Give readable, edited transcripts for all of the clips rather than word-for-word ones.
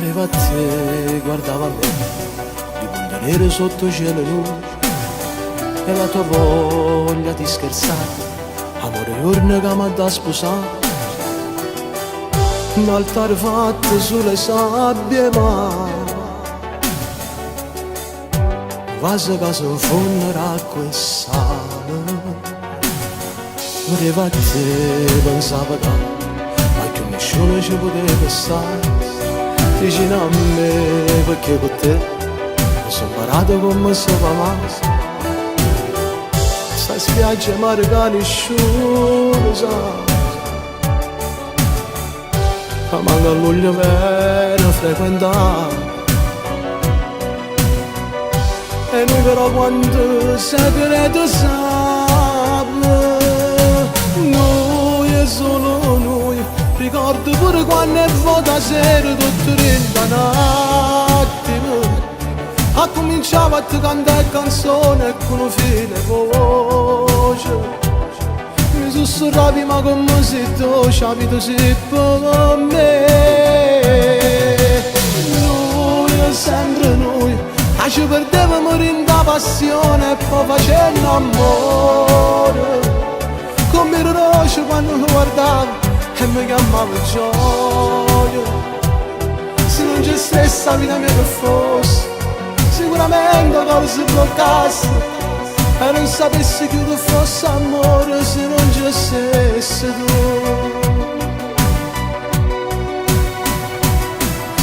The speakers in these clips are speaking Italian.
Correva a te, guardava me, di punta nere sotto cielo nudo, e la tua voglia di scherzare, amore giorno che mi da sposare. Un altare fatto sulle sabbie, ma vaso che si fonderà con sale. Correva a te, pensava tanto, ma che nessuno ci poteva stare vicino a me, perché con te mi sono imparato come si fa mai. Sta spiaggia marca nessuno sa, ma manca luglio per frequentare. E noi però quando segreto sappiamo, noi e solo noi. Ricordo pure quando è vota sera tutto renda un attimo, a cominciava a te cantare canzoni con un filo voce. Mi sussurravi ma come se tu ci abito sempre per me. Noi, sempre noi, ci perdevamo in da passione e poi facendo amore. Come ero roce quando lo guardavo e mi chiamavo gioia. Se non c'è stessa vita mia che fosse, sicuramente cosa si bloccasse e non sapessi che tu fosse amore se non c'è stessa tu.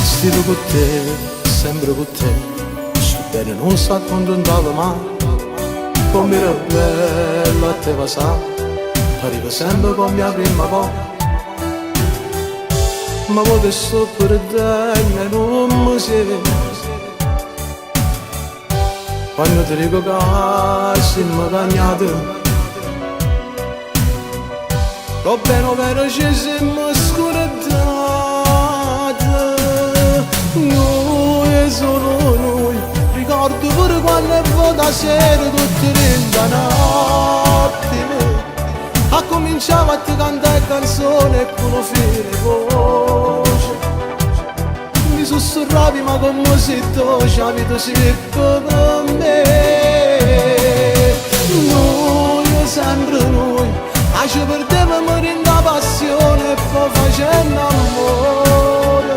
Stivo con te, sempre con te, sto bene non si accontentava mai. Come era bello a te passare, arrivo sempre con mia prima volta. Ma poi sto perdendo e non mi sento. Quando ti dico che siamo cagnati, lo bene vero ci siamo scordati. Noi e solo noi. Ricordo pure quando è vota sera tutti renda un attimo, a cominciava a te cantare canzoni con un filo voce. Mi sussurravi ma come se tu ci abito sempre per me. Noi, sempre noi, ci perdevamo in da passione e poi facendo amore.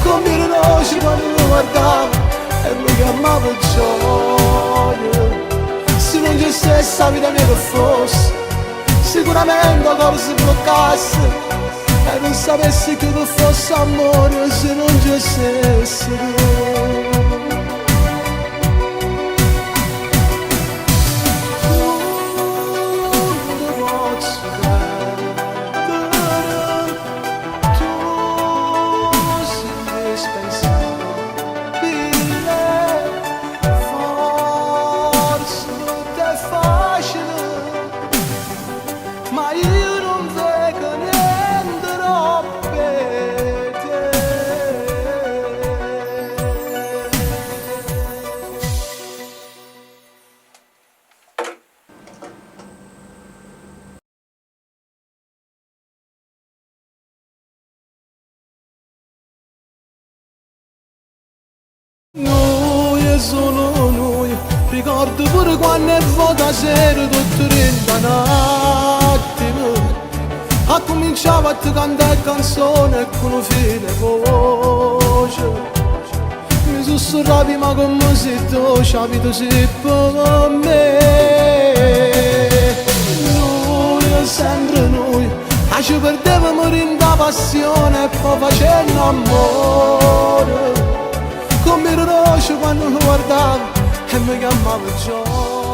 Come ero roce quando lo guardavo e mi chiamavo gioia. Se non c'è stessa vita mia che fosse, sicuramente cosa si bloccasse e non sapessi che tu fosse amore se non ci stessi tu. Ma io non vedo niente per te. Noi e solo noi. Ricordo pure quando è vota sera tutto renda un attimo, a cominciava a te cantare canzoni con un filo voce. Mi sussurravi ma come se tu ci abito sempre per me. Noi, sempre noi, ci perdevamo in da passione e poi facendo amore. Come ero roce quando lo guardavo e mi chiamavo gioia.